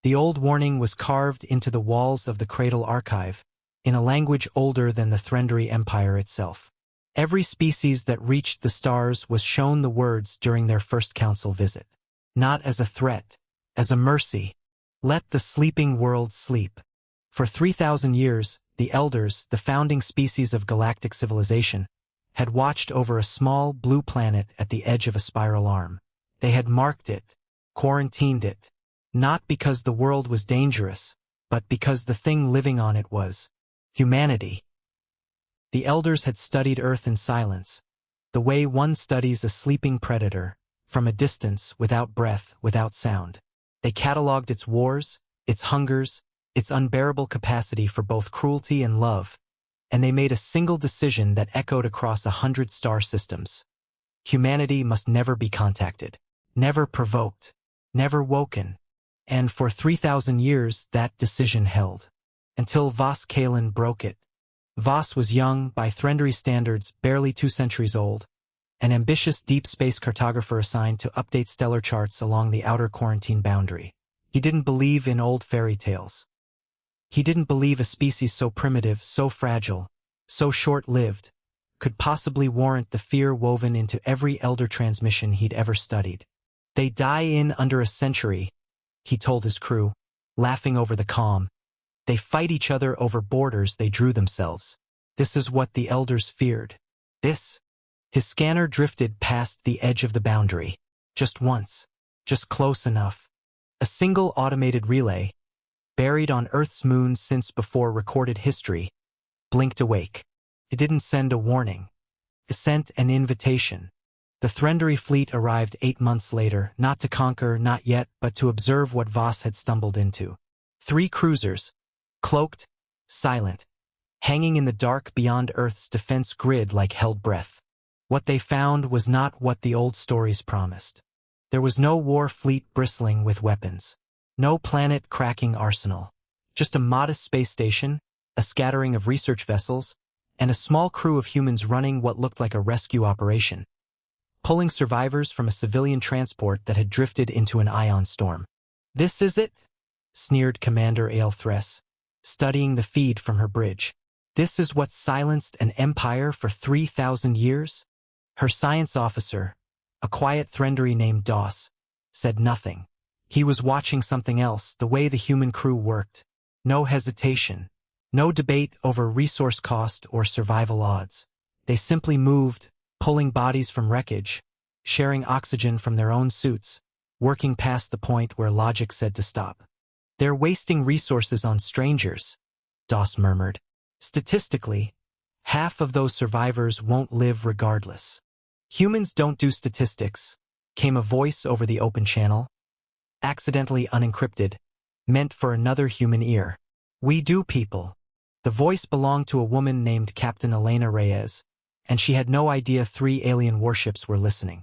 The old warning was carved into the walls of the Cradle Archive, in a language older than the Threndari Empire itself. Every species that reached the stars was shown the words during their first council visit. Not as a threat, as a mercy. Let the sleeping world sleep. For 3,000 years, the Elders, the founding species of galactic civilization, had watched over a small blue planet at the edge of a spiral arm. They had marked it, quarantined it, not because the world was dangerous, but because the thing living on it was humanity. The Elders had studied Earth in silence, the way one studies a sleeping predator, from a distance, without breath, without sound. They catalogued its wars, its hungers, its unbearable capacity for both cruelty and love, and they made a single decision that echoed across 100 star systems. Humanity must never be contacted, never provoked, never woken. And for 3,000 years that decision held. Until Vas Kalen broke it. Vas was young, by Threndari standards barely 2 centuries old, an ambitious deep space cartographer assigned to update stellar charts along the outer quarantine boundary. He didn't believe in old fairy tales. He didn't believe a species so primitive, so fragile, so short-lived, could possibly warrant the fear woven into every Elder transmission he'd ever studied. They die in under a century, he told his crew, laughing over the calm. They fight each other over borders they drew themselves. This is what the Elders feared. This. His scanner drifted past the edge of the boundary. Just once. Just close enough. A single automated relay, buried on Earth's moon since before recorded history, blinked awake. It didn't send a warning. It sent an invitation. The Threndari fleet arrived 8 months later, not to conquer, not yet, but to observe what Vas had stumbled into. 3 cruisers, cloaked, silent, hanging in the dark beyond Earth's defense grid like held breath. What they found was not what the old stories promised. There was no war fleet bristling with weapons, no planet-cracking arsenal, just a modest space station, a scattering of research vessels, and a small crew of humans running what looked like a rescue operation, pulling survivors from a civilian transport that had drifted into an ion storm. "This is it?" sneered Commander Aelthress, studying the feed from her bridge. "This is what silenced an empire for 3,000 years?" Her science officer, a quiet Threndari named Doss, said nothing. He was watching something else, the way the human crew worked. No hesitation, no debate over resource cost or survival odds. They simply moved, pulling bodies from wreckage, sharing oxygen from their own suits, working past the point where logic said to stop. "They're wasting resources on strangers," Doss murmured. "Statistically, half of those survivors won't live regardless." "Humans don't do statistics," came a voice over the open channel, accidentally unencrypted, meant for another human ear. "We do, people." The voice belonged to a woman named Captain Elena Reyes, and she had no idea 3 alien warships were listening.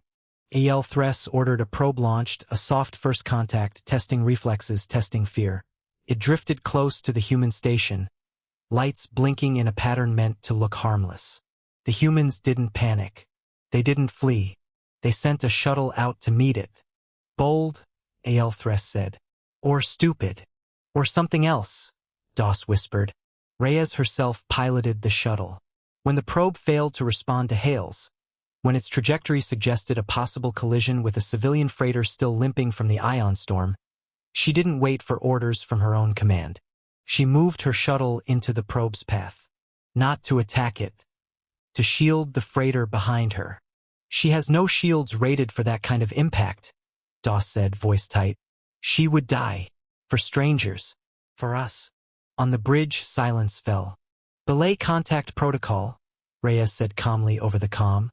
Aelthress ordered a probe launched, a soft first contact, testing reflexes, testing fear. It drifted close to the human station, lights blinking in a pattern meant to look harmless. The humans didn't panic. They didn't flee. They sent a shuttle out to meet it. "Bold," Aelthress said. "Or stupid. Or something else," Doss whispered. Reyes herself piloted the shuttle. When the probe failed to respond to hails, when its trajectory suggested a possible collision with a civilian freighter still limping from the ion storm, she didn't wait for orders from her own command. She moved her shuttle into the probe's path. Not to attack it. To shield the freighter behind her. "She has no shields rated for that kind of impact," Doss said, voice tight. "She would die. For strangers. For us." On the bridge, silence fell. "Belay contact protocol," Reyes said calmly over the comm,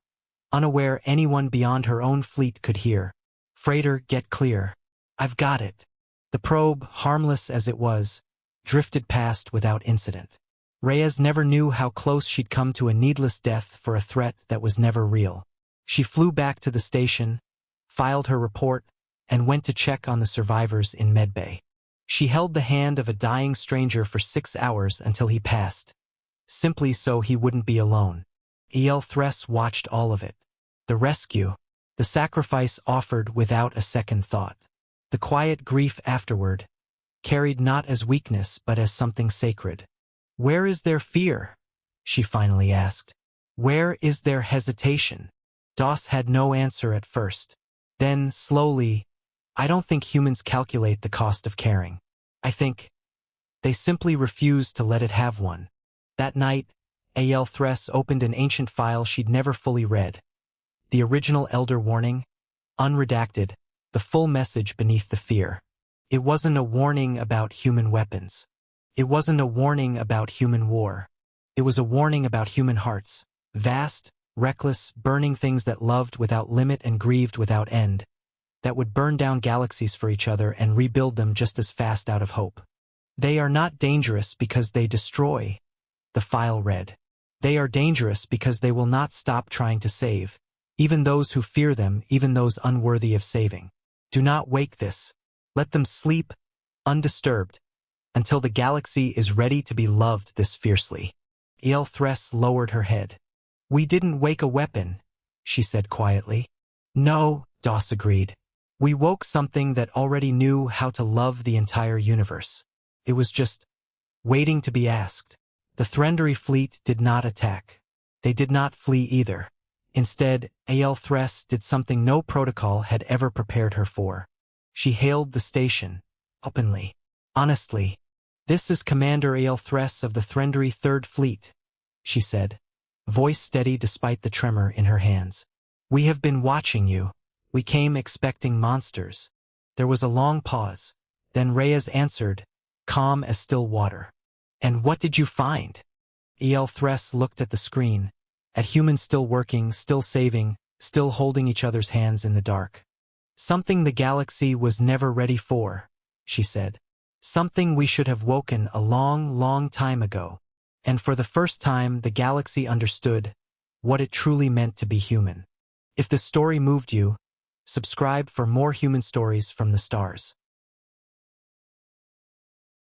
unaware anyone beyond her own fleet could hear. "Freighter, get clear." "I've got it." The probe, harmless as it was, drifted past without incident. Reyes never knew how close she'd come to a needless death for a threat that was never real. She flew back to the station, filed her report, and went to check on the survivors in medbay. She held the hand of a dying stranger for 6 hours until he passed, simply so he wouldn't be alone. Aelthress watched all of it. The rescue, the sacrifice offered without a second thought. The quiet grief afterward, carried not as weakness but as something sacred. "Where is their fear?" she finally asked. "Where is their hesitation?" Doss had no answer at first. Then, slowly, "I don't think humans calculate the cost of caring. I think they simply refuse to let it have one." That night, Aelthress opened an ancient file she'd never fully read. The original Elder Warning, unredacted, the full message beneath the fear. It wasn't a warning about human weapons. It wasn't a warning about human war. It was a warning about human hearts, vast, reckless, burning things that loved without limit and grieved without end, that would burn down galaxies for each other and rebuild them just as fast out of hope. "They are not dangerous because they destroy," the file read. "They are dangerous because they will not stop trying to save, even those who fear them, even those unworthy of saving. Do not wake this. Let them sleep, undisturbed, until the galaxy is ready to be loved this fiercely." Aelthress lowered her head. "We didn't wake a weapon," she said quietly. "No," Doss agreed. "We woke something that already knew how to love the entire universe. It was just waiting to be asked." The Threndari fleet did not attack. They did not flee either. Instead, Aelthress did something no protocol had ever prepared her for. She hailed the station, openly. "Honestly, this is Commander Aelthress of the Threndari Third Fleet," she said, voice steady despite the tremor in her hands. "We have been watching you. We came expecting monsters." There was a long pause. Then Reyes answered, calm as still water. "And what did you find?" Aelthress looked at the screen, at humans still working, still saving, still holding each other's hands in the dark. "Something the galaxy was never ready for," she said. "Something we should have woken a long, long time ago." And for the first time, the galaxy understood what it truly meant to be human. If this story moved you, subscribe for more human stories from the stars.